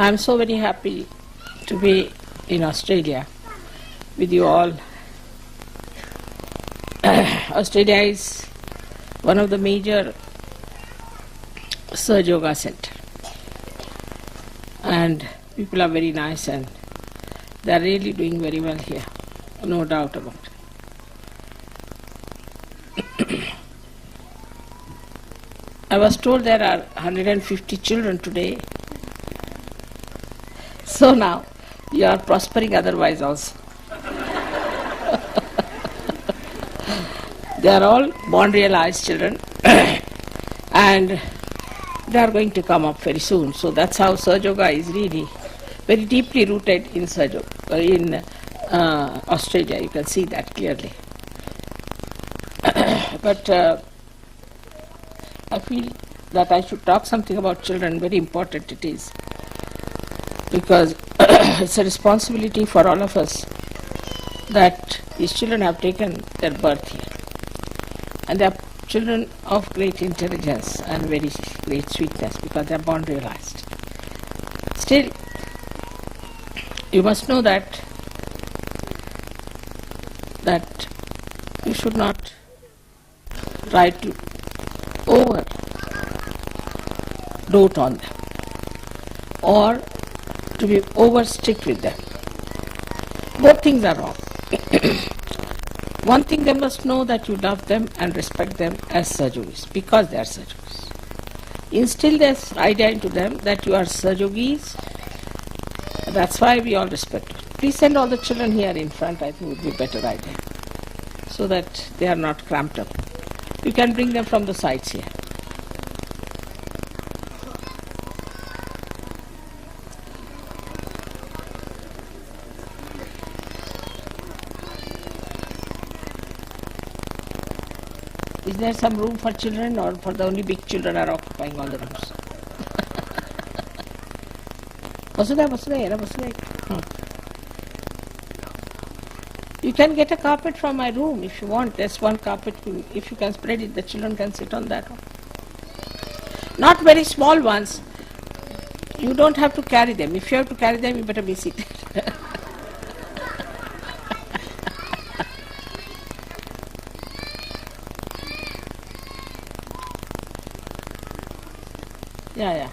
I'm so very happy to be in Australia with you all. Australia is one of the major Sahaja Yoga center, and people are very nice and they are really doing very well here, no doubt about it. I was told there are 150 children today, so now you are prospering otherwise also. They are all born realized children and they are going to come up very soon. So that's how Sahaja Yoga is really very deeply rooted in Sahaja Yoga, in Australia. You can see that clearly. But I feel that I should talk something about children. Very important it is, because it's a responsibility for all of us that these children have taken their birth here. And they are children of great intelligence and very great sweetness because they are born realized. Still, you must know that you should not try to dote on them or to be over strict with them. Both things are wrong. One thing, they must know that you love them and respect them as Sahajogis because they are Sahajogis. Instill this idea into them that you are Sahajogis. That's why we all respect you. Please send all the children here in front. I think it would be a better idea, so that they are not cramped up. You can bring them from the sides here. Is there some room for children, or for the only big children are occupying all the rooms? You can get a carpet from my room if you want. There's one carpet. If you can spread it, the children can sit on that one. Not very small ones. You don't have to carry them. If you have to carry them, you better be seated. Yeah.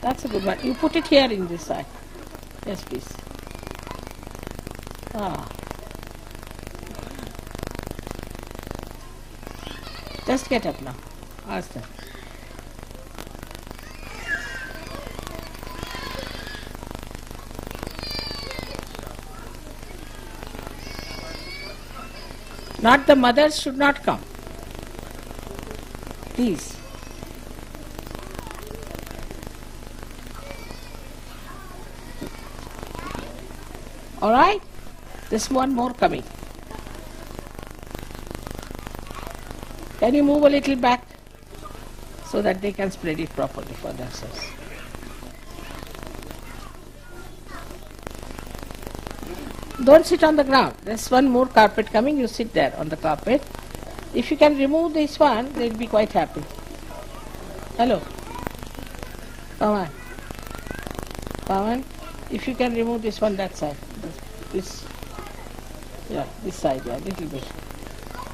That's a good one. You put it here in this side. Yes, please. Just get up now. Ask them. Not the mothers should not come. Please. All right? There's one more coming. Can you move a little back so that they can spread it properly for themselves? Don't sit on the ground. There's one more carpet coming. You sit there on the carpet. If you can remove this one, they'll be quite happy. Hello. Pawan. If you can remove this one, that side. This side, a little bit.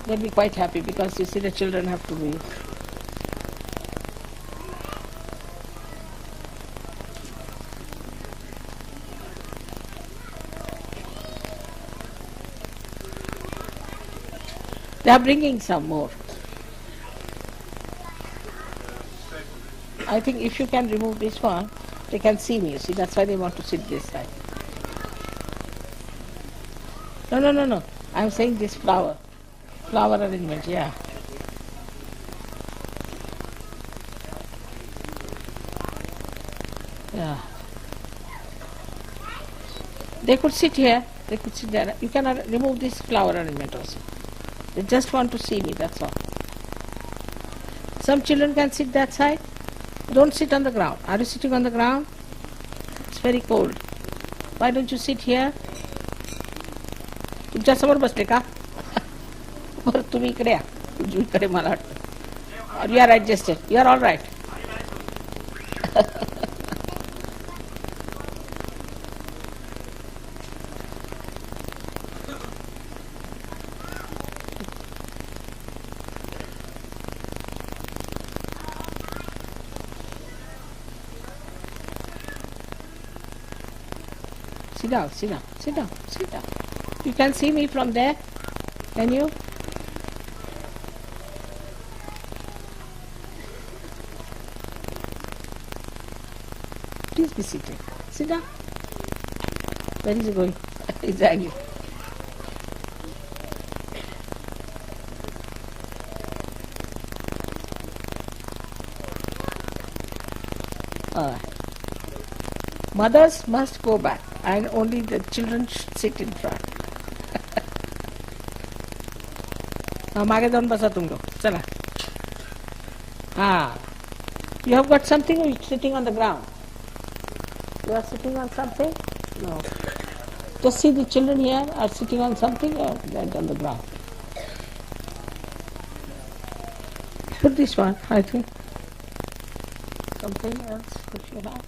They'll be quite happy because you see the children have to be. They are bringing some more. I think if you can remove this one, they can see me, you see, that's why they want to sit this side. No. I'm saying this flower arrangement, yeah. Yeah. They could sit here, they could sit there. You can remove this flower arrangement also. They just want to see me, that's all. Some children can sit that side. Don't sit on the ground. Are you sitting on the ground? It's very cold. Why don't you sit here? तुमच्यासमोर बसले का? बरं तुम्ही इकडे या. उजवीकडे मला वाटतं. You are adjusted. You are all right. Sit down, sit down, sit down, sit down. You can see me from there, can you? Please be seated. Sit down. Where is he going? Exactly. Mothers must go back and only the children should sit in front. मागे जाऊन बसा तुम लोग चला. You have got something or you sitting on the ground? You are sitting on something? No. Just see the children here are sitting on something or they're on the ground. Put this one, I think. Something else which you have.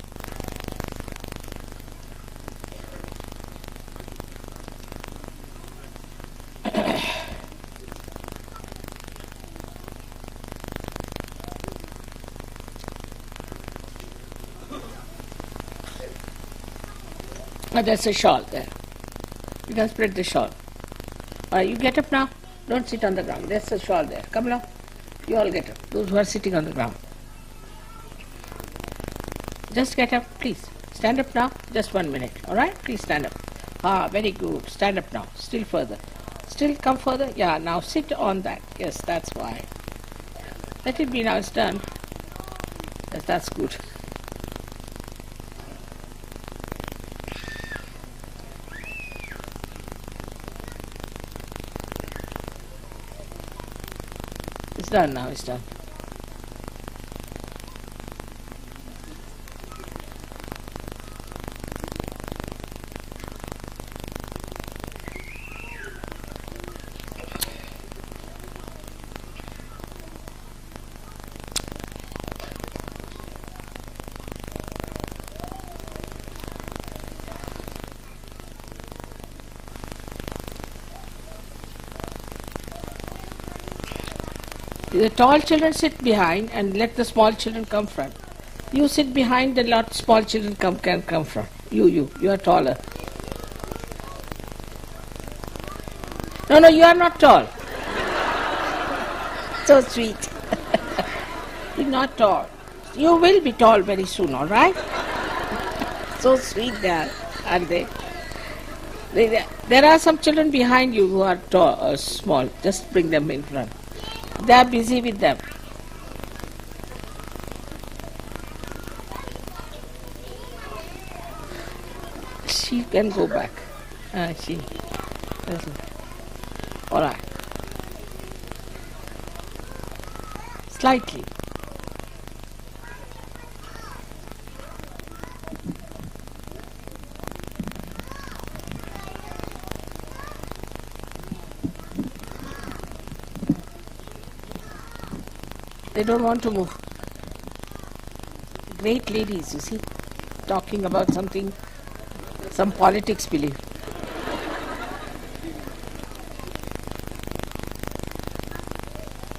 There's a shawl there. You can spread the shawl. You get up now. Don't sit on the ground. There's a shawl there. Come along. You all get up. Those who are sitting on the ground. Just get up, please. Stand up now. Just 1 minute. Alright? Please stand up. Very good. Stand up now. Still further. Still come further. Yeah, now sit on that. Yes, that's why. Let it be now. It's done. Yes, that's good. It's done now, it's done. The tall children sit behind and let the small children come front. You sit behind and let small children can come front. You are taller. No, you are not tall. So sweet. You're not tall. You will be tall very soon, all right? So sweet they are, aren't they? There are some children behind you who are tall, small. Just bring them in front. They are busy with them. She can go back. She doesn't. All right. Slightly. They don't want to move. Great ladies, you see, talking about something, some politics believe.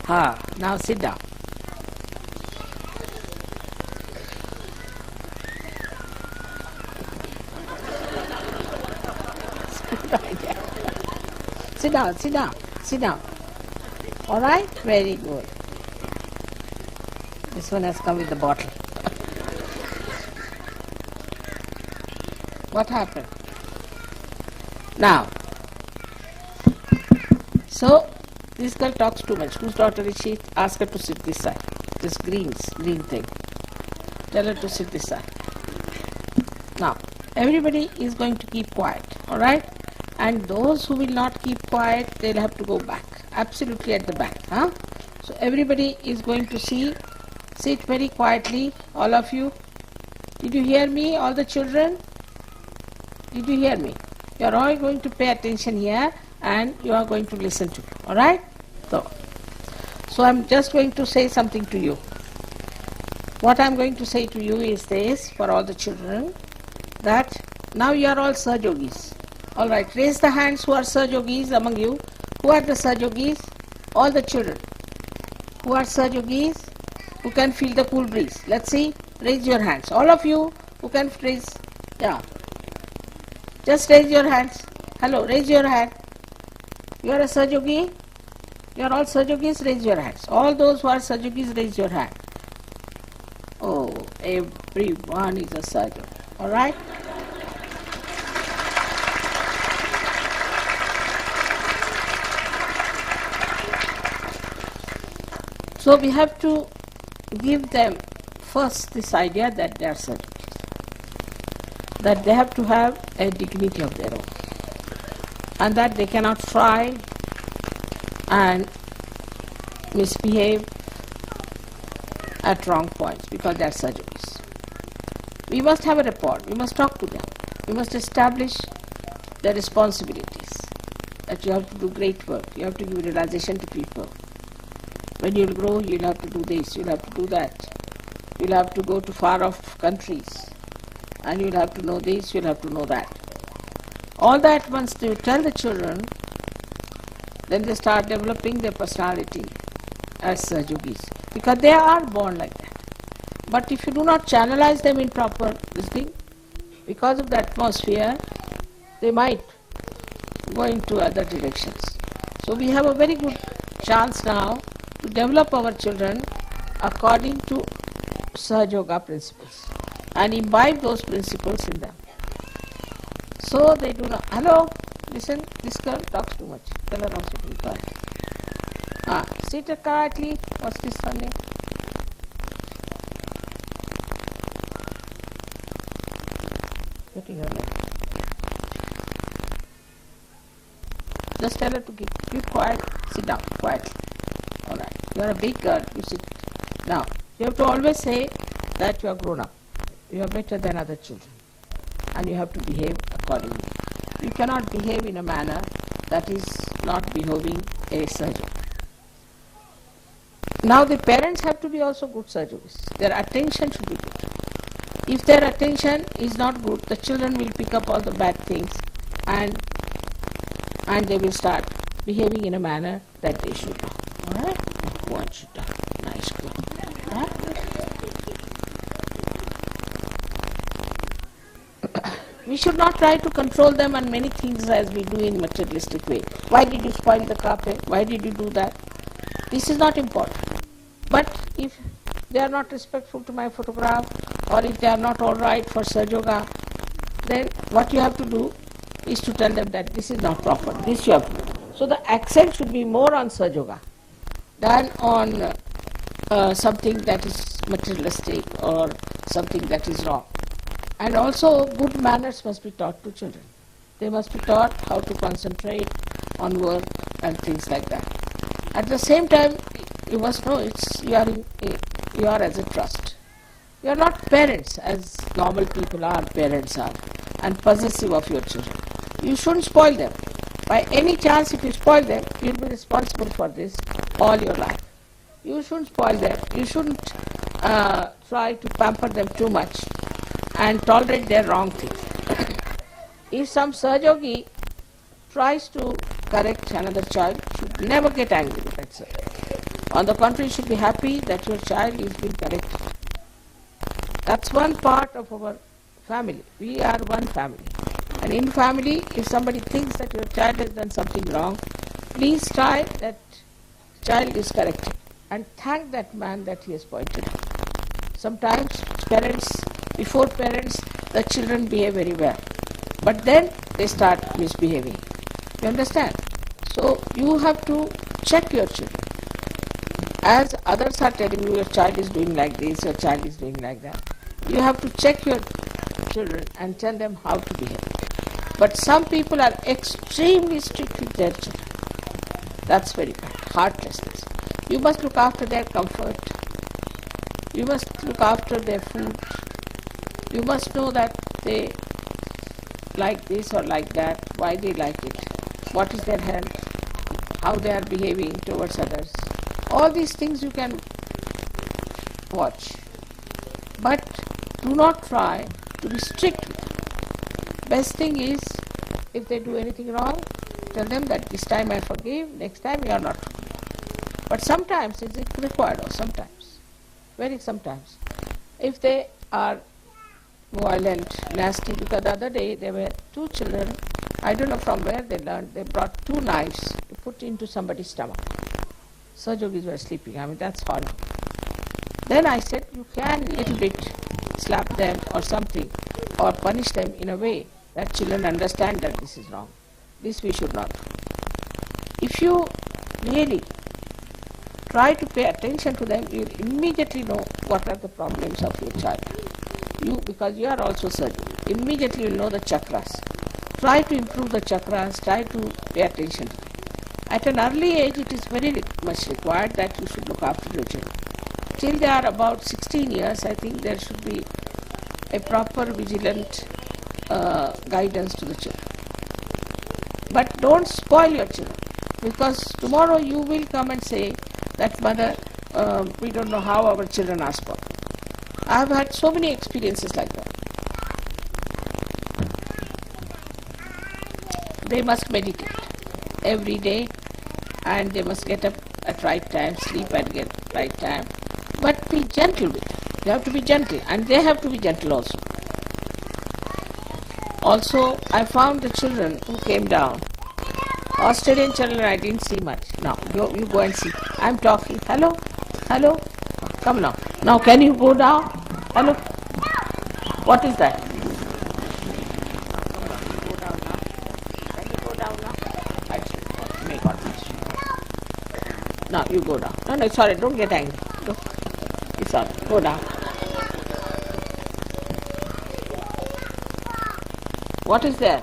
Now sit down. Sit down, sit down, sit down. All right? Very good. This one has come with the bottle. What happened? Now, so this girl talks too much. Whose daughter is she? Ask her to sit this side. This green thing. Tell her to sit this side. Now, everybody is going to keep quiet, all right? And those who will not keep quiet, they'll have to go back. Absolutely at the back. So everybody is going to sit very quietly, all of you. Did you hear me, all the children? Did you hear me? You are all going to pay attention here and you are going to listen to me, alright? So I'm just going to say something to you. What I'm going to say to you is this, for all the children, that now you are all Sahaja Yogis. Alright, raise the hands who are Sahaja Yogis among you. Who are the Sahaja Yogis? All the children. Who are Sahaja Yogis? Who can feel the cool breeze? Let's see. Raise your hands. All of you who can raise. Yeah. Just raise your hands. Hello, raise your hand. You are a Sahaja? You are all Sahajogis, raise your hands. All those who are Sahajogis, raise your hand. Oh, everyone is a Sahaja. Alright? So we have to give them first this idea that they are Sahajogis, that they have to have a dignity of their own, and that they cannot try and misbehave at wrong points because they are Sahajogis. We must have a rapport, we must talk to them, we must establish their responsibilities, that you have to do great work, you have to give realization to people. When you'll grow, you'll have to do this, you'll have to do that. You'll have to go to far-off countries, and you'll have to know this, you'll have to know that. All that once you tell the children, then they start developing their personality as Sahajogis, because they are born like that. But if you do not channelize them in proper listening, because of the atmosphere, they might go into other directions. So we have a very good chance now to develop our children according to Sahaja Yoga principles and imbibe those principles in them. So they do not. Hello, listen, this girl talks too much. Tell her also to be quiet. Sit quietly. What's this her name? Getting her name. Just tell her to keep quiet. Sit down quietly. Alright. You are a big girl. You sit. Now, you have to always say that you are grown up. You are better than other children. And you have to behave accordingly. You cannot behave in a manner that is not behaving a Sahaja. Now the parents have to be also good Sahajogis. Their attention should be good. If their attention is not good, the children will pick up all the bad things and they will start behaving in a manner that they should not. Alright? Go on, sit down. Nice girl. Alright? We should not try to control them on many things as we do in materialistic way. Why did you spoil the carpet? Why did you do that? This is not important. But if they are not respectful to my photograph, or if they are not all right for Sahaja Yoga, then what you have to do is to tell them that this is not proper. This you have to do. So the accent should be more on Sahaja Yoga than on something that is materialistic or something that is wrong. And also good manners must be taught to children. They must be taught how to concentrate on work and things like that. At the same time, you must know you are as a trust. You are not parents as normal people are, parents are, and possessive of your children. You shouldn't spoil them. By any chance, if you spoil them, you'll be responsible for this all your life. You shouldn't spoil them. You shouldn't try to pamper them too much and tolerate their wrong things. If some Sahajogi tries to correct another child, should never get angry with that child. On the contrary, you should be happy that your child is being corrected. That's one part of our family. We are one family. And in family, if somebody thinks that your child has done something wrong, please try that child is corrected and thank that man that he has pointed out. Sometimes before parents, the children behave very well. But then they start misbehaving. You understand? So you have to check your children. As others are telling you your child is doing like this, your child is doing like that, you have to check your children and tell them how to behave. But some people are extremely strict with their children. That's very bad. Heartlessness. You must look after their comfort. You must look after their food. You must know that they like this or like that, why they like it, what is their health, how they are behaving towards others. All these things you can watch. But do not try to be strict with them. Best thing is, if they do anything wrong, tell them that this time I forgive, next time you are not forgive. But sometimes it is required, or sometimes, very sometimes. If they are violent, nasty, because the other day there were two children, I don't know from where they learned, they brought two knives to put into somebody's stomach. Sahajogis were sleeping. I mean, that's horrible. Then I said, you can little bit slap them or something, or punish them in a way that children understand that this is wrong. This we should not do. If you really try to pay attention to them, you will immediately know what are the problems of your child. Because you are also surgeon, immediately you will know the chakras. Try to improve the chakras, try to pay attention to them. At an early age, it is very much required that you should look after your children. Till they are about 16 years, I think there should be a proper vigilant guidance to the children. But don't spoil your children, because tomorrow you will come and say that, mother, we don't know how our children are spoiled. I have had so many experiences like that. They must meditate every day, and they must get up at right time, sleep at right time, but be gentle with them. You have to be gentle, and they have to be gentle also. Also, I found the children who came down. Australian children I didn't see much. Now, you go and see. I'm talking. Hello? Hello? Come now. Now, can you go down? Hello? What is that? Go down now. Can you go down now? May God bless you. Now, you go down. No, sorry, don't get angry. It's all right. Go down. What is there?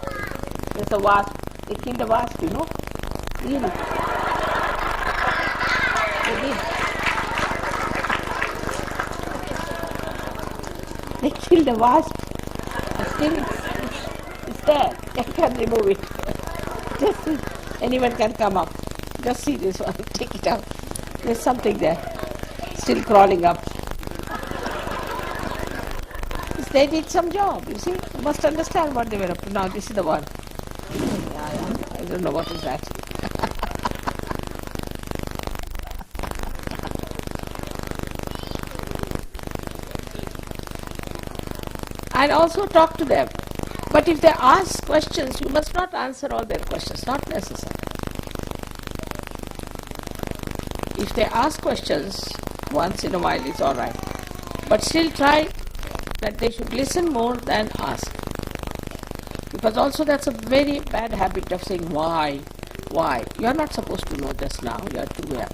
There's a wasp. They killed a wasp, you know? Really? They did. They killed a wasp. Still, it's there. You can remove it. Just see. Anyone can come up. Just see this one. Take it out. There's something there. Still crawling up. They did some job, you see. You must understand what they were up to. Now, this is the one. I don't know what is that. And also talk to them. But if they ask questions, you must not answer all their questions. Not necessary. If they ask questions, once in a while it's all right. But still try that they should listen more than ask. Because also that's a very bad habit of saying, why? You are not supposed to know just now, you are too young.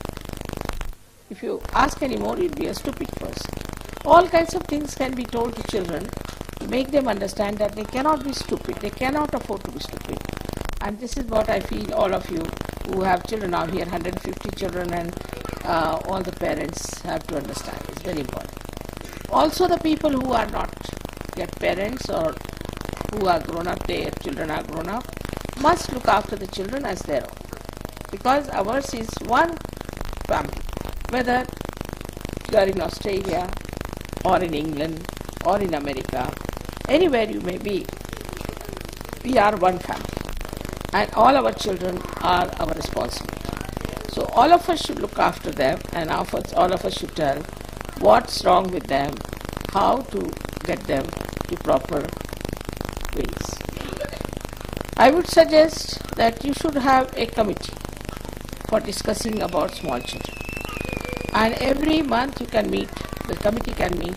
If you ask any more, you'll be a stupid person. All kinds of things can be told to children to make them understand that they cannot be stupid, they cannot afford to be stupid. And this is what I feel all of you who have children now here, 150 children, and all the parents have to understand. It's very important. Also the people who are not yet parents or who are grown up, their children are grown up, must look after the children as their own. Because ours is one family. Whether you are in Australia or in England or in America, anywhere you may be, we are one family. And all our children are our responsibility. So all of us should look after them, and all of us should tell what's wrong with them, how to get them to proper ways. I would suggest that you should have a committee for discussing about small children. And every month you can meet, the committee can meet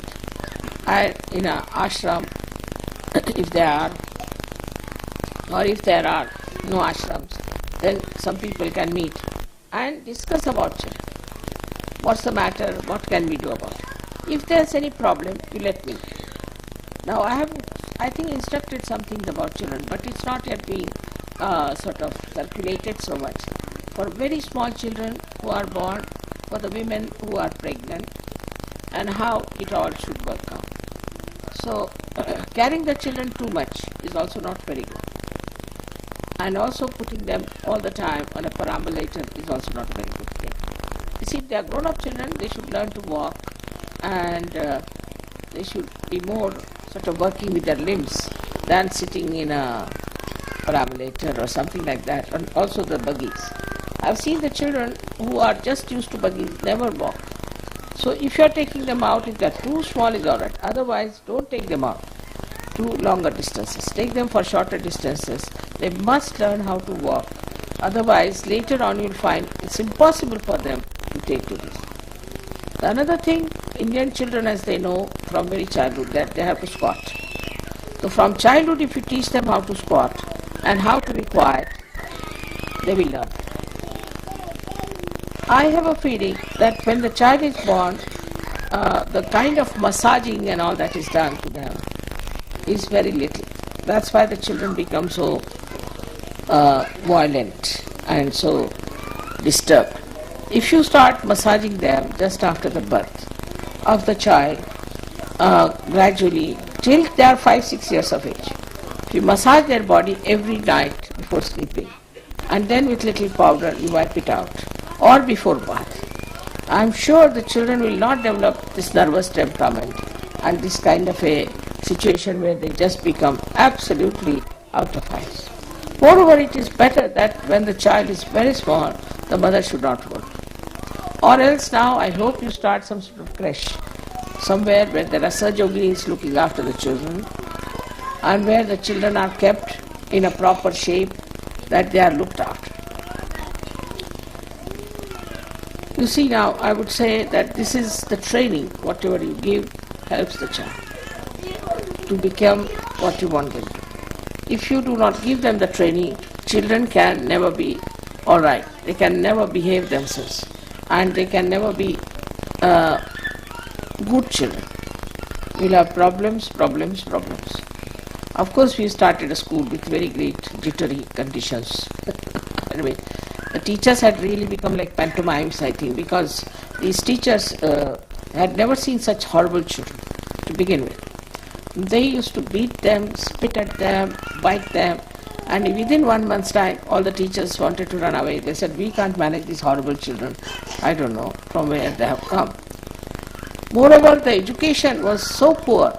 in an ashram if there are, or if there are no ashrams, then some people can meet and discuss about children. What's the matter? What can we do about it? If there's any problem, you let me know. Now I think instructed something about children, but it's not yet being sort of circulated so much. For very small children who are born, for the women who are pregnant, and how it all should work out. So carrying the children too much is also not very good. And also putting them all the time on a perambulator is also not a very good thing. You see, if they are grown-up children, they should learn to walk, and they should be more sort of working with their limbs than sitting in a perambulator or something like that, and also the buggies. I've seen the children who are just used to buggies never walk. So if you're taking them out, if they're too small, is alright. Otherwise, don't take them out. to longer distances. Take them for shorter distances. They must learn how to walk. Otherwise, later on you'll find it's impossible for them to take to this. Another thing, Indian children, as they know from very childhood, that they have to squat. So from childhood, if you teach them how to squat and how to be quiet, they will learn. I have a feeling that when the child is born, the kind of massaging and all that is done to them is very little. That's why the children become so violent and so disturbed. If you start massaging them just after the birth of the child, gradually till they are 5-6 years of age, if you massage their body every night before sleeping, and then with little powder you wipe it out, or before bath, I am sure the children will not develop this nervous temperament and this kind of a situation where they just become absolutely out of eyes. Moreover, it is better that when the child is very small, the mother should not work. Or else now I hope you start some sort of creche, somewhere where there are surgeons looking after the children and where the children are kept in a proper shape, that they are looked after. You see, now I would say that this is the training, whatever you give helps the child to become what you want them to. If you do not give them the training, children can never be alright, they can never behave themselves, and they can never be good children. We'll have problems. Of course, we started a school with very great jittery conditions. Anyway, the teachers had really become like pantomimes, I think, because these teachers had never seen such horrible children to begin with. They used to beat them, spit at them, bite them, and within 1 month's time, all the teachers wanted to run away. They said, we can't manage these horrible children. I don't know from where they have come. Moreover, the education was so poor,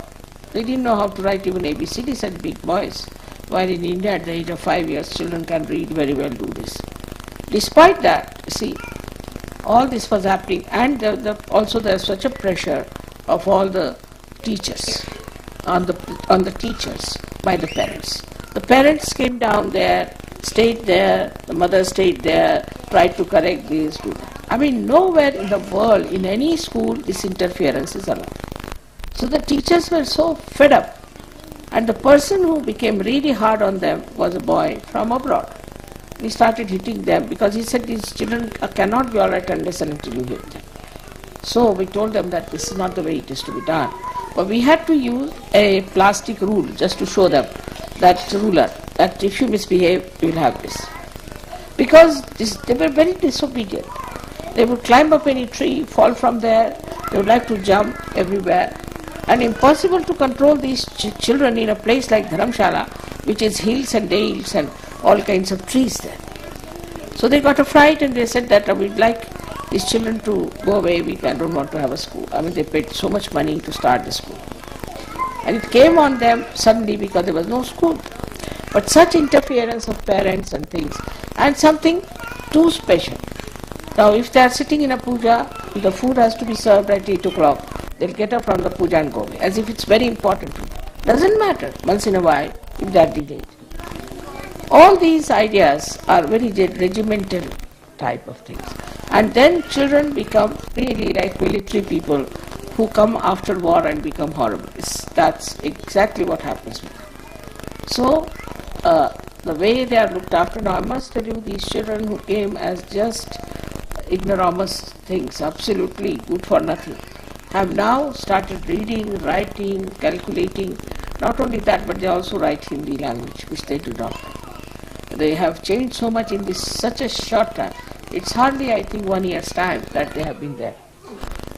they didn't know how to write even ABCDs and big boys, while in India at the age of 5 years, children can read very well, do this. Despite that, see, all this was happening, and also there was such a pressure of all the teachers, on the teachers by the parents. The parents came down there, stayed there, the mother stayed there, tried to correct this, do that. I mean, nowhere in the world, in any school, this interference is allowed. So the teachers were so fed up, and the person who became really hard on them was a boy from abroad. He started hitting them because he said these children cannot be alright unless and until you hit them. So we told them that this is not the way it is to be done. But we had to use a plastic rule just to show them, that ruler, that if you misbehave, you will have this. Because they were very disobedient. They would climb up any tree, fall from there, they would like to jump everywhere. And impossible to control these children in a place like Dharamshala, which is hills and dales and all kinds of trees there. So they got a fright and they said that we'd like these children to go away, we don't want to have a school. I mean, they paid so much money to start the school. And it came on them suddenly because there was no school. But such interference of parents and things, and something too special. Now, if they are sitting in a puja, the food has to be served at 8 o'clock, they'll get up from the puja and go away, as if it's very important to them. Doesn't matter, once in a while, if they are delayed. All these ideas are very regimental type of things. And then children become really like military people who come after war and become horrible. That's exactly what happens with them. So, the way they are looked after, now I must tell you, these children who came as just ignoramus things, absolutely good for nothing, have now started reading, writing, calculating. Not only that, but they also write Hindi language, which they do not know. They have changed so much in such a short time. It's hardly, I think, 1 year's time that they have been there.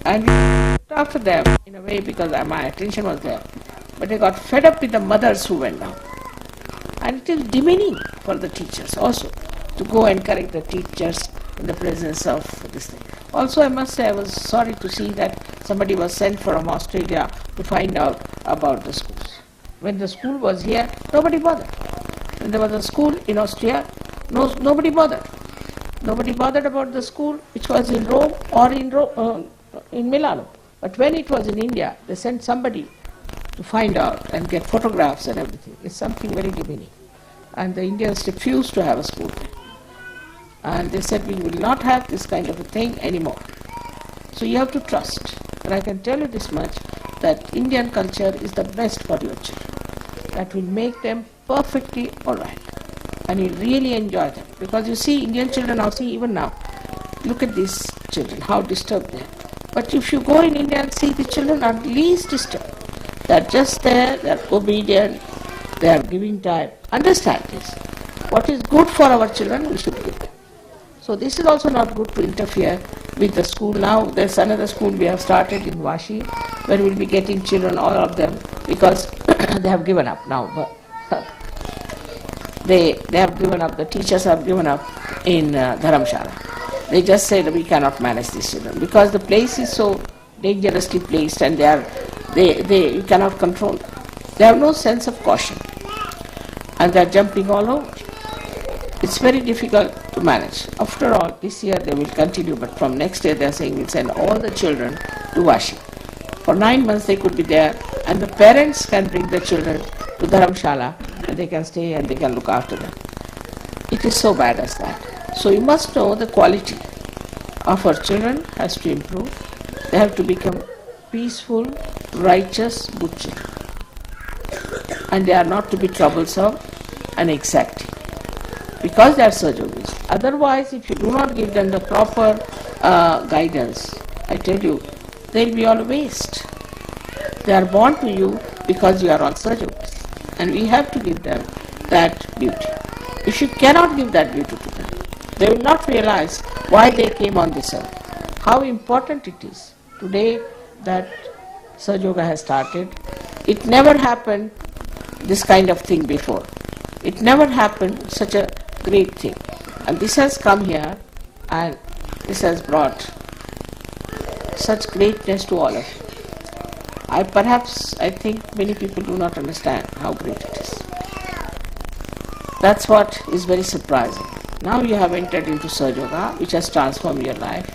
And we looked after them in a way because my attention was there. But they got fed up with the mothers who went down. And it is demeaning for the teachers also to go and correct the teachers in the presence of this thing. Also, I must say I was sorry to see that somebody was sent from Australia to find out about the schools. When the school was here, nobody bothered. When there was a school in Austria, nobody bothered. Nobody bothered about the school which was in Rome or in Milano. But when it was in India, they sent somebody to find out and get photographs and everything. It's something very demeaning. And the Indians refused to have a school there. And they said, we will not have this kind of a thing anymore. So you have to trust. And I can tell you this much, that Indian culture is the best for your children. That will make them perfectly alright. And you really enjoy them. Because you see, Indian children now, see even now, look at these children, how disturbed they are. But if you go in India and see, the children are least disturbed. They are just there, they are obedient, they are giving time. Understand this. What is good for our children, we should give them. So this is also not good to interfere with the school. Now there's another school we have started in Vashi, where we'll be getting children, all of them, because they have given up now. They have given up, the teachers have given up in Dharamshala. They just said we cannot manage these children because the place is so dangerously placed and you cannot control them. They have no sense of caution and they are jumping all over. It's very difficult to manage. After all, this year they will continue, but from next year they are saying we'll send all the children to Vashi. For 9 months they could be there, and the parents can bring the children to Dharamshala and they can stay and they can look after them. It is so bad as that. So you must know the quality of our children has to improve. They have to become peaceful, righteous, good children. And they are not to be troublesome and exacting, because they are Sahaja Yogis. Otherwise, if you do not give them the proper guidance, I tell you, they will be all waste. They are born to you because you are all Sahaja Yogis. And we have to give them that beauty. If you cannot give that beauty to them, they will not realize why they came on this earth, how important it is. Today that Sahaja Yoga has started, it never happened this kind of thing before. It never happened such a great thing. And this has come here and this has brought such greatness to all of you. I think many people do not understand how great it is. That's what is very surprising. Now you have entered into Sahaja Yoga, which has transformed your life,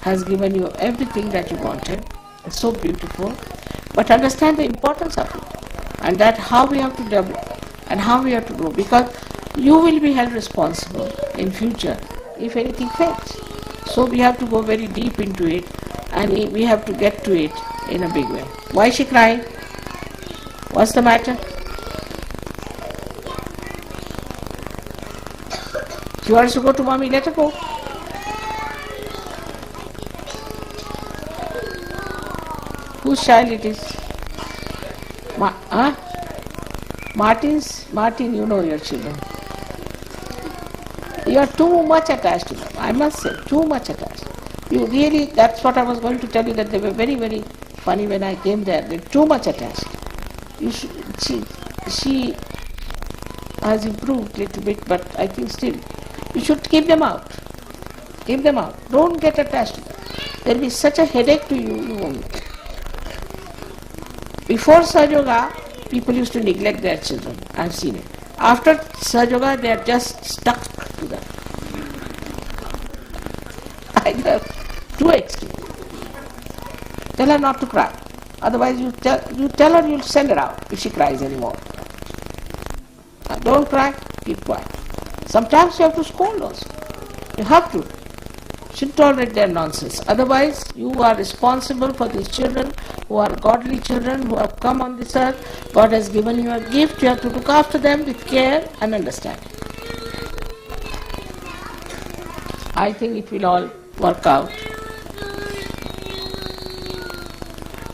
has given you everything that you wanted. It's so beautiful. But understand the importance of it and that how we have to develop and how we have to grow, because you will be held responsible in future if anything fails. So we have to go very deep into it and we have to get to it in a big way. Why is she crying? What's the matter? She wants to go to mommy, let her go. Whose child it is? Martin, you know your children. You are too much attached to them, I must say, too much attached. You really, that's what I was going to tell you, that they were very, very funny when I came there. They're too much attached. She has improved a little bit, but I think still, you should keep them out. Keep them out. Don't get attached to them. There will be such a headache to you, you won't. Before Sahaja Yoga, people used to neglect their children. I have seen it. After Sahaja Yoga, they are just stuck to them. Either too extreme. Tell her not to cry. Otherwise, you tell her you'll send her out if she cries anymore. Don't cry, keep quiet. Sometimes you have to scold also. You have to. Shouldn't tolerate their nonsense. Otherwise, you are responsible for these children who are godly children who have come on this earth. God has given you a gift. You have to look after them with care and understanding. I think it will all work out.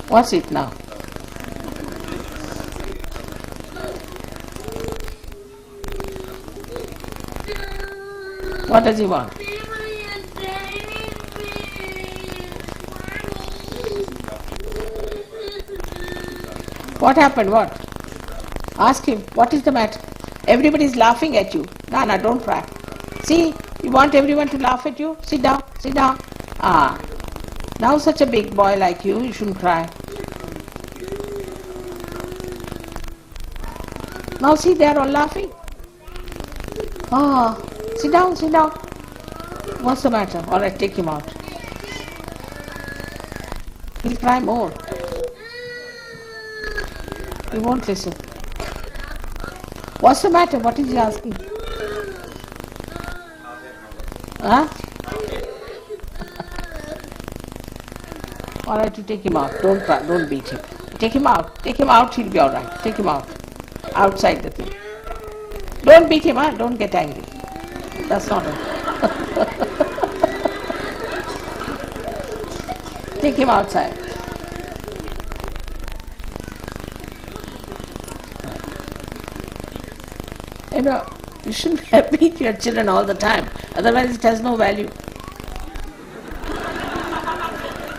What's it now? What does he want? What happened? What? Ask him. What is the matter? Everybody is laughing at you. Nana, don't cry. See, you want everyone to laugh at you? Sit down, sit down. Now such a big boy like you shouldn't cry. Now see, they are all laughing. Sit down, sit down. What's the matter? All right, take him out. He'll cry more. He won't listen. What's the matter? What is he asking? Huh? All right, you take him out. Don't try, don't beat him. Take him out. Take him out, he'll be all right. Take him out. Outside the thing. Don't beat him, huh? Don't get angry. That's not it. Take him outside. You know, you shouldn't beat your children all the time. Otherwise it has no value.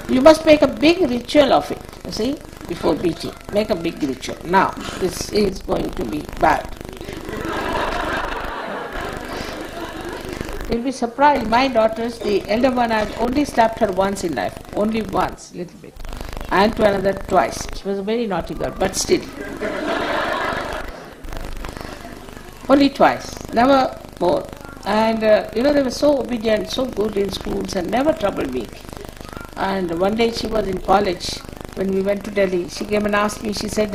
You must make a big ritual of it, you see, before beating. Make a big ritual. Now, this is going to be bad. You'll be surprised. My daughters, the elder one, I've only slapped her once in life. Only once, little bit. And to another twice. She was a very naughty girl, but still. Only twice, never more. And they were so obedient, so good in schools and never troubled me. And one day she was in college, when we went to Delhi, she came and asked me, she said,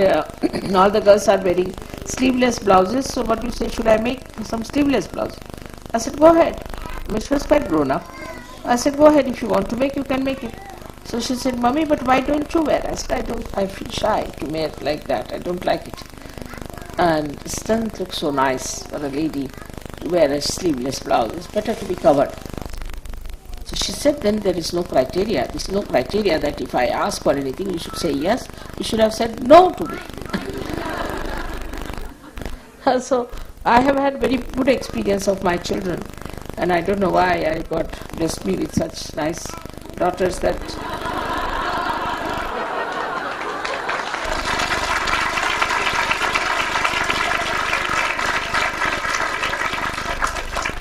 all the girls are wearing sleeveless blouses, so what do you say, should I make some sleeveless blouse? I said, go ahead. I mean, she was quite grown up. I said, go ahead, if you want to make, you can make it. So she said, Mummy, but why don't you wear? I said, I feel shy to wear it like that, I don't like it. And it doesn't look so nice for a lady to wear a sleeveless blouse, it's better to be covered. So she said, then there is no criteria. There is no criteria that if I ask for anything, you should say yes. You should have said no to me. So I have had very good experience of my children. And I don't know why I got blessed me with such nice daughters that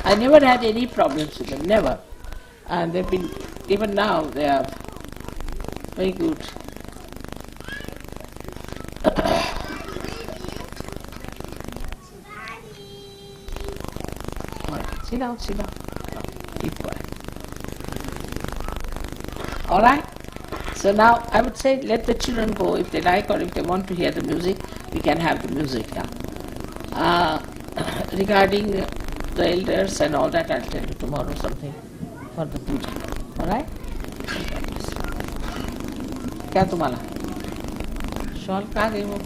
I never had any problems with them, never. And they've been, even now, they are very good. Sit down, sit down. Keep quiet. All right? So now I would say let the children go if they like or if they want to hear the music, we can have the music now. Regarding the elders and all that, I'll tell you tomorrow something for the puja. All right? क्या तुम्हारा shawl कहाँ गई वो?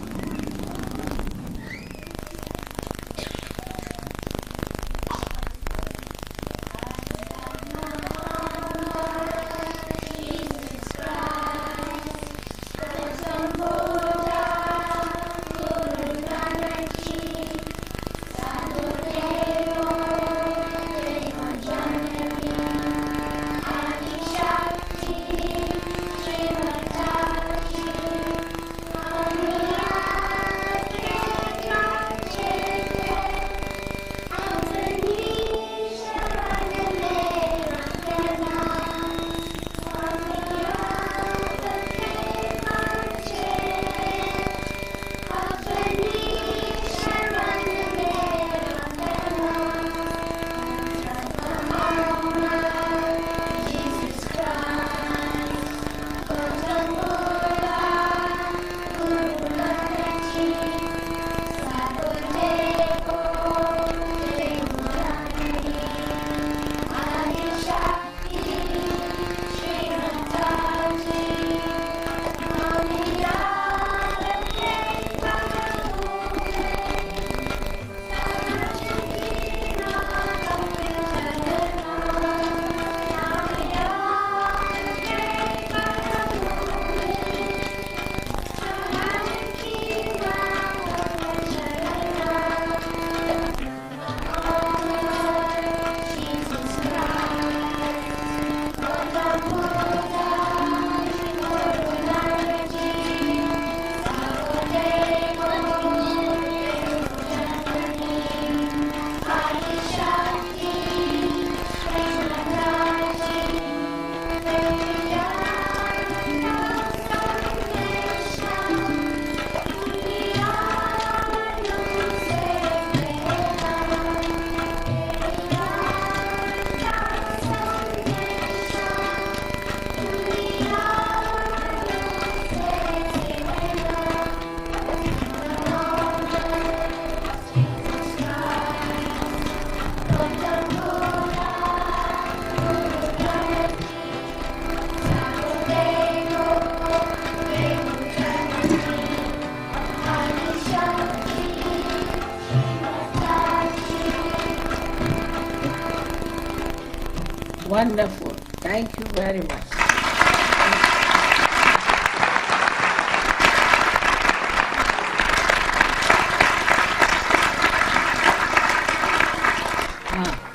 Wonderful. Thank you very much.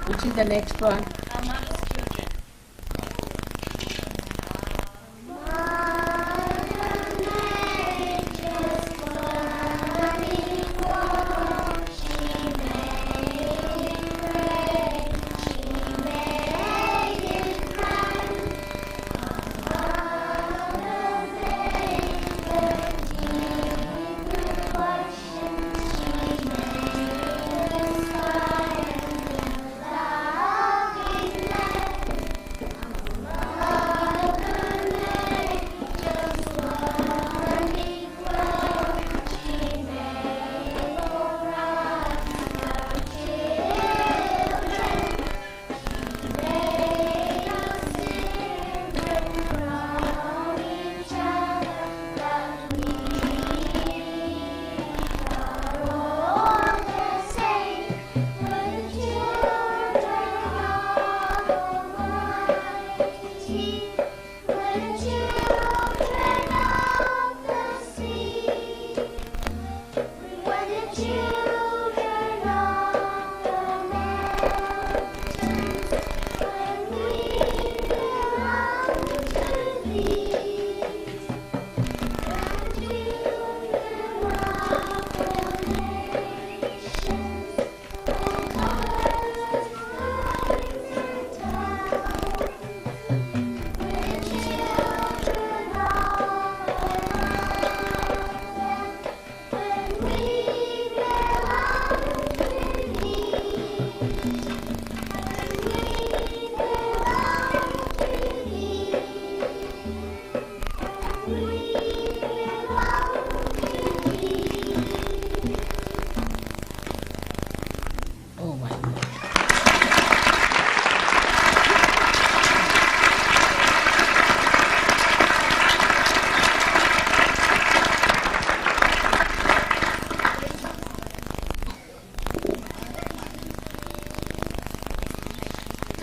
Which is the next one?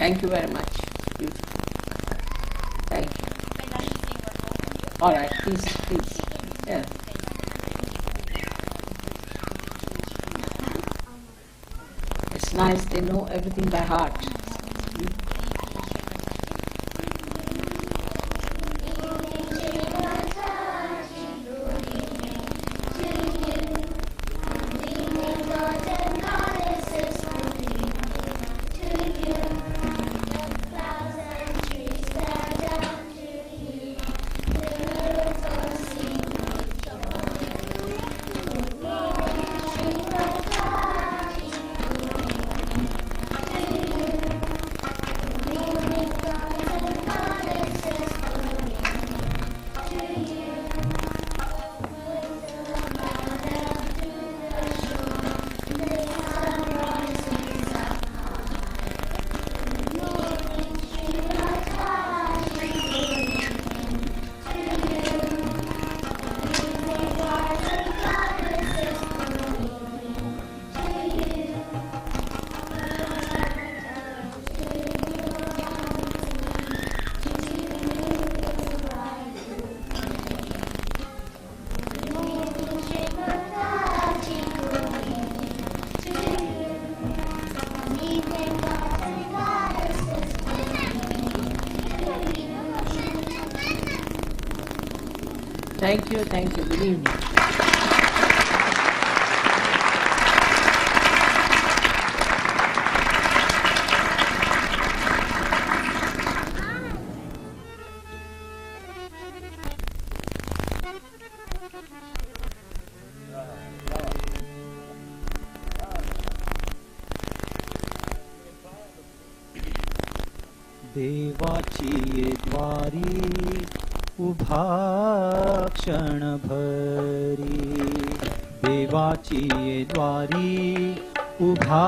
Thank you very much. Beautiful. Thank you. All right, please. Yeah. It's nice, they know everything by heart. Thank you. Good evening. देवाची ये द्वारी उभा क्षण भरी, देवाची ये द्वारी उभा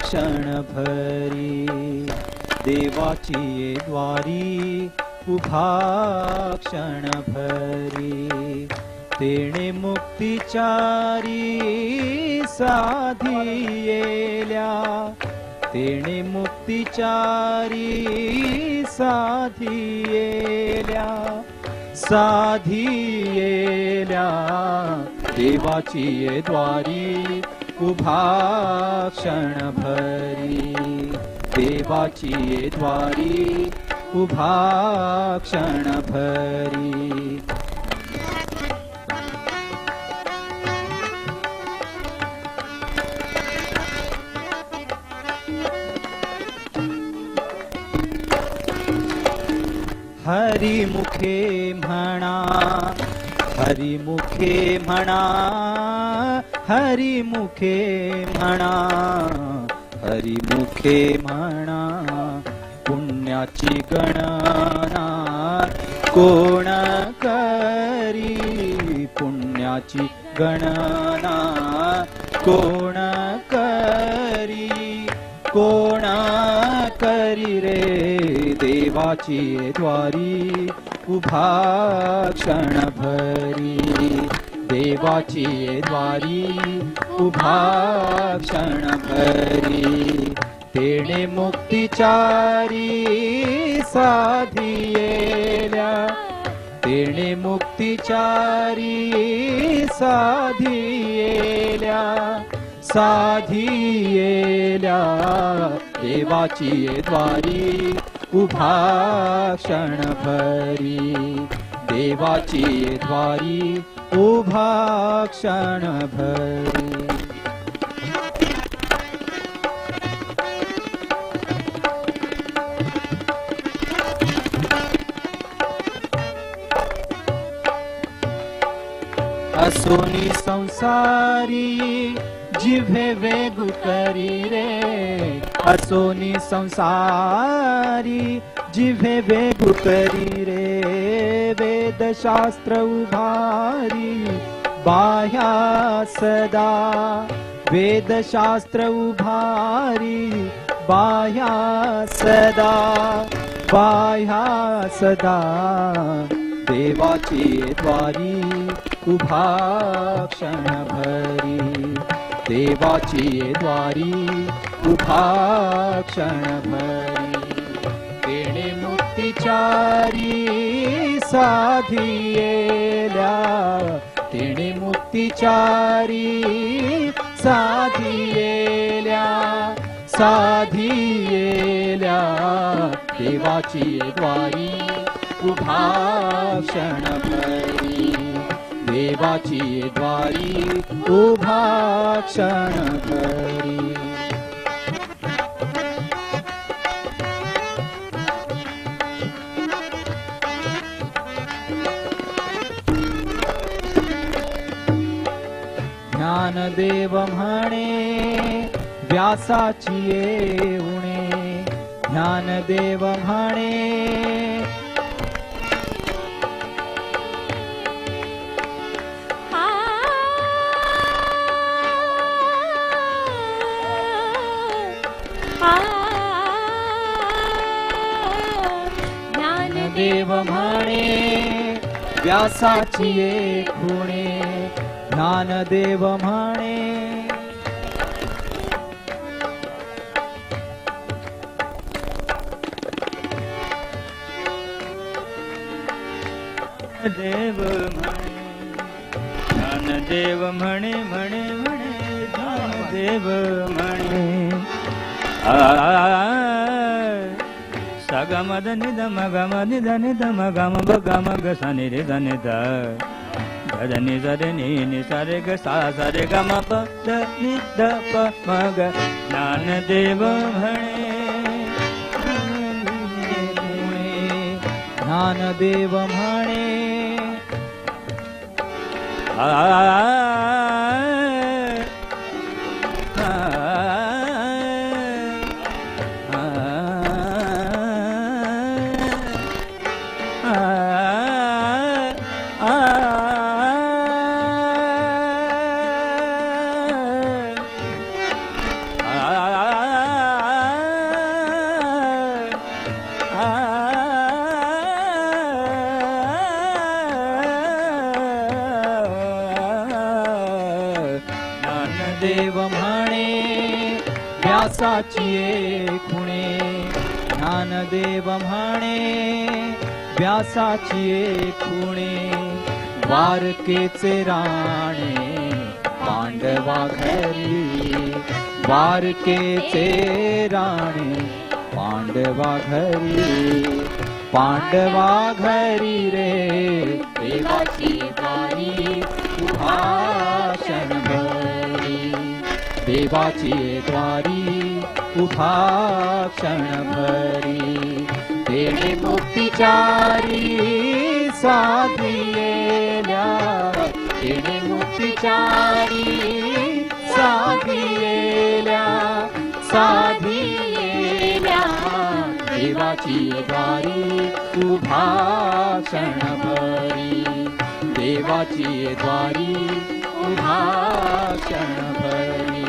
क्षण भरी, देवाची ये द्वारी उभा क्षण भरी, तेणे मुक्तिचारी साधी येल्या, तेणे मुक्तिचारी साधियेल्या साधियेल्या देवाची ये द्वारी उभा क्षणभरी देवाची ये द्वारी उभा क्षणभरी हरिमुखे म्हणा हरिमुखे म्हणा हरिमुखे म्हणा हरिमुखे म्हणा पुण्याची गणना कोण करी पुण्याची गणना कोण करी कोण करी रे देवाची द्वारी उभा क्षणभरी देवाची द्वारी उभा क्षणभरी तेणे मुक्तिचारी साधियेल्या तेणे मुक्तिचारी साधियेल्या साधियेल्या देवाची द्वारी उभा क्षणभरी देवाची द्वारी उभा क्षणभरी असोनी संसारी जिव्हे वेगु करी रे असोनी संसारी जिव्हे वेगु करी रे वेदशास्त्र उभारी बाह्या सदा वेदशास्त्र उभारी बाह्या सदा बाह्या सदा देवाची द्वारी उभा क्षणभरी देवाची द्वारी उभा क्षणभरी तेणे मुक्तिचारी साधियेल्या तेणे मुक्तिचारी साधियेल्या साधियेल्या देवाची द्वारी उभा क्षणभरी देवाची द्वारी उभा क्षणभरी ज्ञानदेव म्हणे व्यासाची उणे ज्ञानदेव म्हणे ज्ञानदेव म्हणे व्यासाची खुणे ज्ञानदेव म्हणे देव ज्ञानदेव म्हणे म्हणे म्हणे ज्ञानदेव म्हणे सगमद निद मगम निद निद मगम बगम ग सनि रे ध निद ध नि स रे नि स रे ग सा स रे ग म प द नि द प म ग ज्ञानदेव म्हणे ज्ञानदेव म्हणे व्यासाचिये खुणे ज्ञानदेव म्हणे व्यासाचिये खुणे द्वारकेचे राणे पांडवा घरी द्वारकेचे राणे पांडवा घरी पांडवा घरी रे देवाची द्वारी उभाषण भरी देवाची द्वारी उभाषण भरी तेणे मुक्तिचारी साधियेल्या तेणे मुक्तिचारी साधियेल्या साधियेल्या देवाची द्वारी उभाषण भरी देवाची द्वारी उभाषण भरी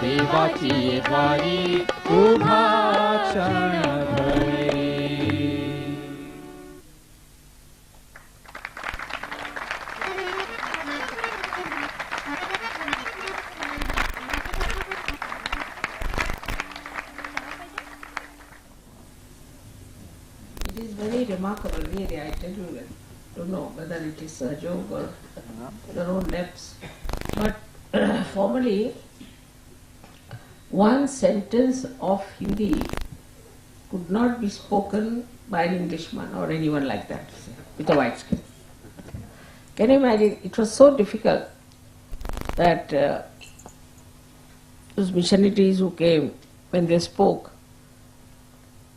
देवाची द्वारी उभाषण भरी. It is very remarkable, really. I tell you, I don't know whether it is Sahaja Yoga or their own depths. But formally, one sentence of Hindi could not be spoken by an Englishman or anyone like that, say, with a white skin. Can you imagine? It was so difficult that those missionaries who came, when they spoke,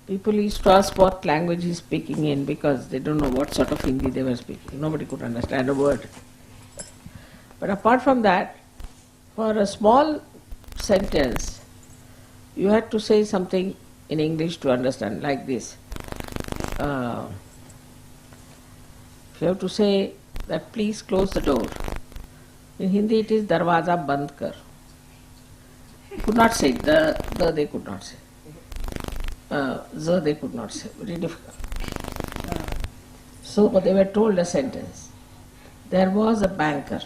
people used to ask what language he's speaking in because they don't know what sort of Hindi they were speaking. Nobody could understand a word. But apart from that, for a small sentence, you had to say something in English to understand, like this. If you have to say that please close the door. In Hindi it is darwaza band kar. You could not say the they could not say. They could not say. Very difficult. So they were told a sentence. There was a banker.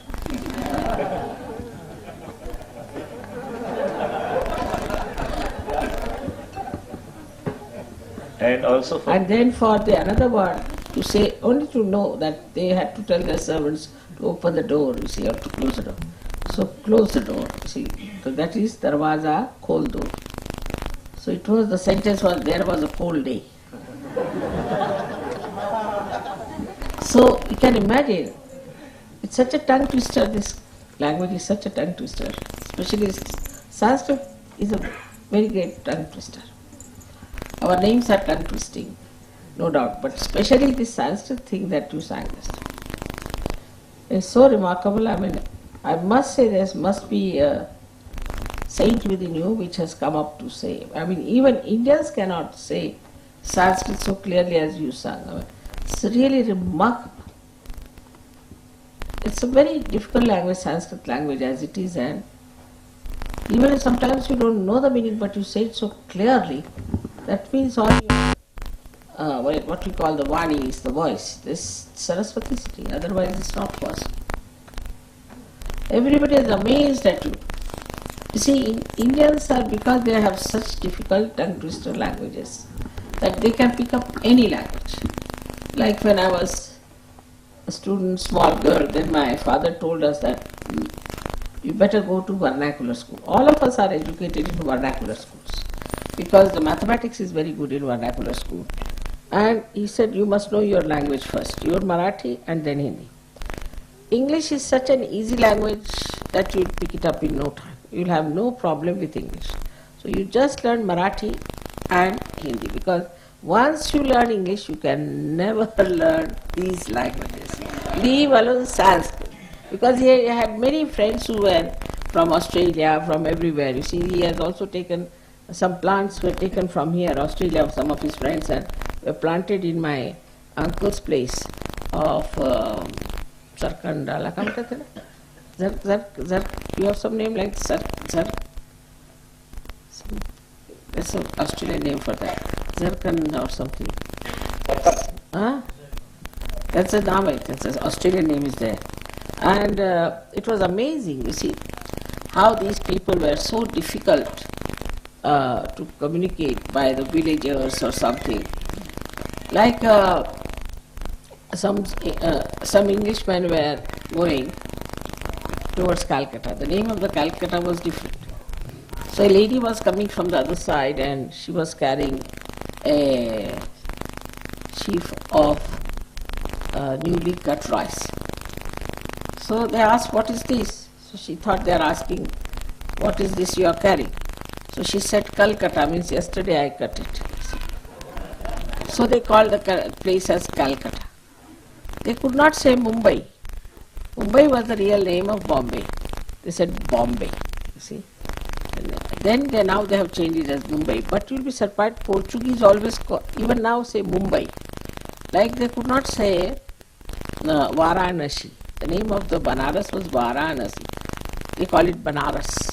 And then for the another one to say, only to know that they had to tell their servants to open the door, you see, or to close the door. So close the door, you see. So that is darwaza khol do. So it was, the sentence was, there was a cold day. So you can imagine, it's such a tongue twister, this language is such a tongue twister. Especially Sanskrit is a very great tongue twister. Our names are tongue twisting, no doubt, but especially this Sanskrit thing that you sang yesterday is so remarkable. I mean, I must say there must be a saint within you which has come up to say. I mean, even Indians cannot say Sanskrit so clearly as you sang. I mean, it's really remarkable. It's a very difficult language, Sanskrit language as it is, and even if sometimes you don't know the meaning but you say it so clearly, that means all your, what we call the Vani is the voice, this Saraswati sitting, otherwise it's not possible. Everybody is amazed at you. You see, Indians are, because they have such difficult tongue twister languages, that they can pick up any language. Like when I was a student, small girl, then my father told us that you better go to vernacular school. All of us are educated in vernacular schools because the mathematics is very good in vernacular school. And he said you must know your language first, your Marathi and then Hindi. English is such an easy language that you'll pick it up in no time. You'll have no problem with English. So you just learn Marathi and Hindi, because once you learn English, you can never learn these languages. Leave alone Sanskrit. Because he had many friends who were from Australia, from everywhere. You see, he has also taken, some plants were taken from here, Australia, some of his friends, and were planted in my uncle's place of Sarkandala. You have some name like Zar. There's an Australian name for that. Zarkand or something. Huh? That's a name. That's an Australian name is there. And it was amazing, you see, how these people were so difficult to communicate by the villagers or something. Like some Englishmen were going towards Calcutta. The name of the Calcutta was different. So a lady was coming from the other side and she was carrying a sheaf of newly cut rice. So they asked, what is this? So she thought they are asking, what is this you are carrying? So she said, Calcutta, means yesterday I cut it. So they called the place as Calcutta. They could not say Mumbai. Mumbai was the real name of Bombay. They said Bombay, you see. And then now they have changed it as Mumbai. But you'll be surprised, Portuguese always even now say Mumbai. Like they could not say Varanasi. The name of the Banaras was Varanasi. They call it Banaras.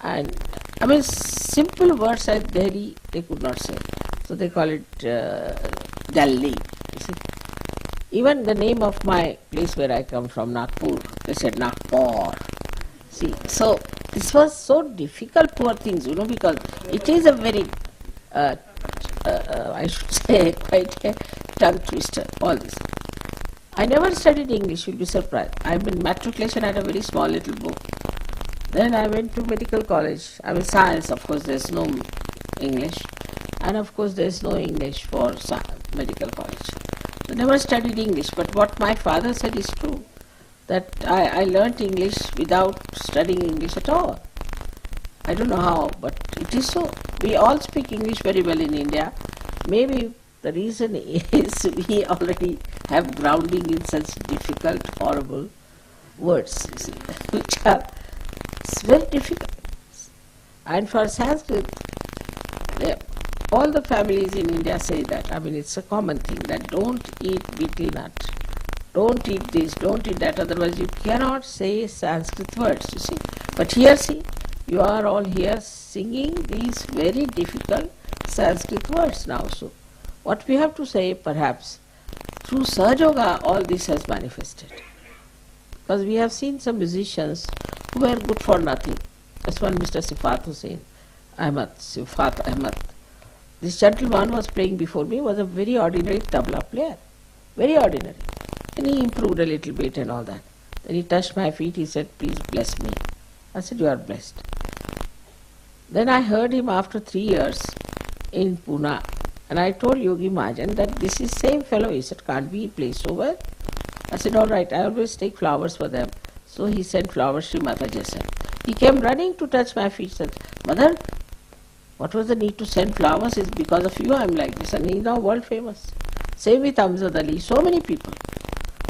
And I mean simple words like Delhi they could not say. So they call it Delhi. You see. Even the name of my place where I come from, Nagpur, they said Nagpur. See, so this was so difficult, poor things, because it is a very, I should say, quite a tongue twister, all this. I never studied English, you'll be surprised. I'm in matriculation at a very small little book. Then I went to medical college. I mean science, of course, there's no English. And of course, there's no English for medical college. I never studied English, but what my father said is true, that I learnt English without studying English at all. I don't know how, but it is so. We all speak English very well in India. Maybe the reason is we already have grounding in such difficult, horrible words, you see, which are very difficult. And for Sanskrit, all the families in India say that. I mean, it's a common thing that don't eat betel nut, don't eat this, don't eat that, otherwise you cannot say Sanskrit words, you see. But here, see, you are all here singing these very difficult Sanskrit words now. So, what we have to say, perhaps, through Sahaja Yoga, all this has manifested. Because we have seen some musicians who were good for nothing. That's one Mr. Sifat Ahmad. This gentleman was playing before me, was a very ordinary tabla player, very ordinary. And he improved a little bit and all that. Then he touched my feet, he said, please bless me. I said, you are blessed. Then I heard him after 3 years in Pune. And I told Yogi Mahajan that this is same fellow. He said, can't be, he plays so well. I said, all right, I always take flowers for them. So he sent flowers to Mata Jason. He came running to touch my feet, said, Mother, what was the need to send flowers? It's because of you I'm like this. And he's now world famous. Same with Amjad Ali. So many people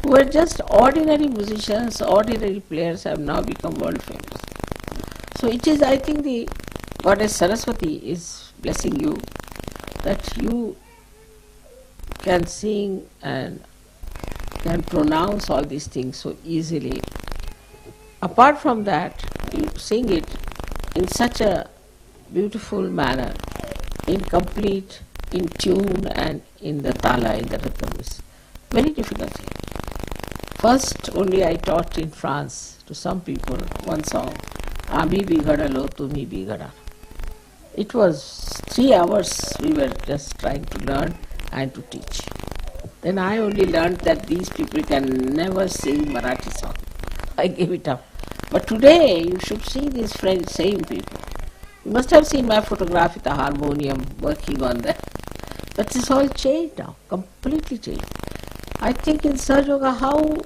who were just ordinary musicians, ordinary players have now become world famous. So it is, I think, the Goddess Saraswati is blessing you that you can sing and can pronounce all these things so easily. Apart from that, you sing it in such a beautiful manner, in complete, in tune and in the tala, in the rhythm. Is very difficult thing. First only I taught in France to some people one song, Ami Bigadalo, Tumi Bigada. It was 3 hours we were just trying to learn and to teach. Then I only learned that these people can never sing Marathi song. I gave it up. But today you should see these same people. You must have seen my photograph with the harmonium working on that. But it's all changed now, completely changed. I think in Sahaja Yoga how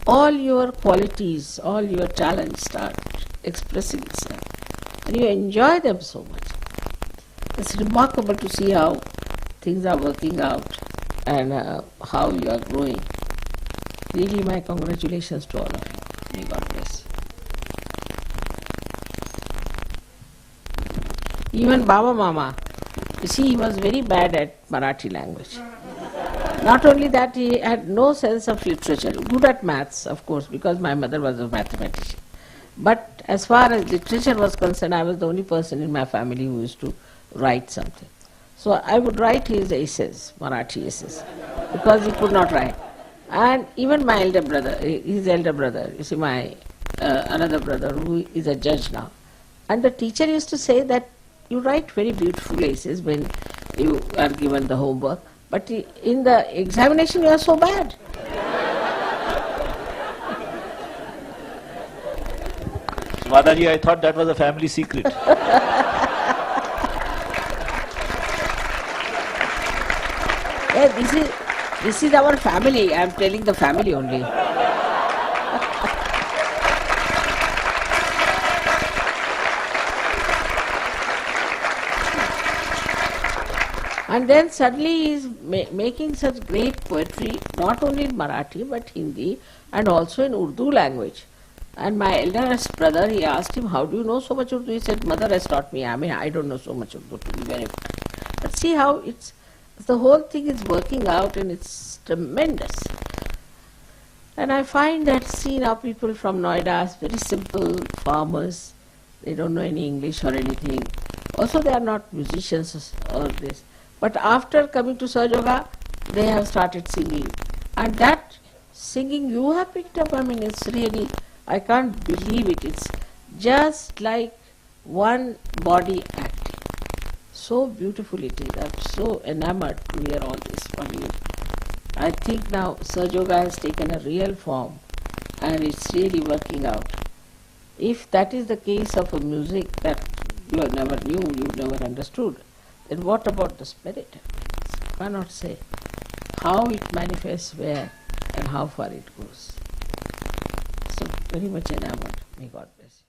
all your qualities, all your talents start expressing itself. And you enjoy them so much. It's remarkable to see how things are working out and how you are growing. Really my congratulations to all of you. May God bless. Even Baba Mama, you see, he was very bad at Marathi language. Not only that, he had no sense of literature, good at maths, of course, because my mother was a mathematician. But as far as literature was concerned, I was the only person in my family who used to write something. So I would write his essays, Marathi essays, because he could not write. And even my elder brother, his elder brother, you see, my another brother who is a judge now, And the teacher used to say that you write very beautiful essays when you are given the homework, but in the examination you are so bad. Mataji, I thought that was a family secret. This is our family. I am telling the family only. And then suddenly he is making such great poetry, not only in Marathi but Hindi and also in Urdu language. And my eldest brother, he asked him, how do you know so much Urdu? He said, mother has taught me. I mean, I don't know so much Urdu, to be very frank. But see how the whole thing is working out, and it's tremendous. And I find that, see now people from Noida, very simple farmers, they don't know any English or anything. Also they are not musicians or this. But after coming to Sahaja Yoga, they have started singing. And that singing you have picked up, I mean, it's really, I can't believe it. It's just like one body acting. So beautiful it is. I'm so enamored to hear all this from you. I think now Sahaja Yoga has taken a real form and it's really working out. If that is the case of a music that you never knew, you never understood, then what about the spirit? I cannot say how it manifests where and how far it goes. So very much enamored. May God bless you.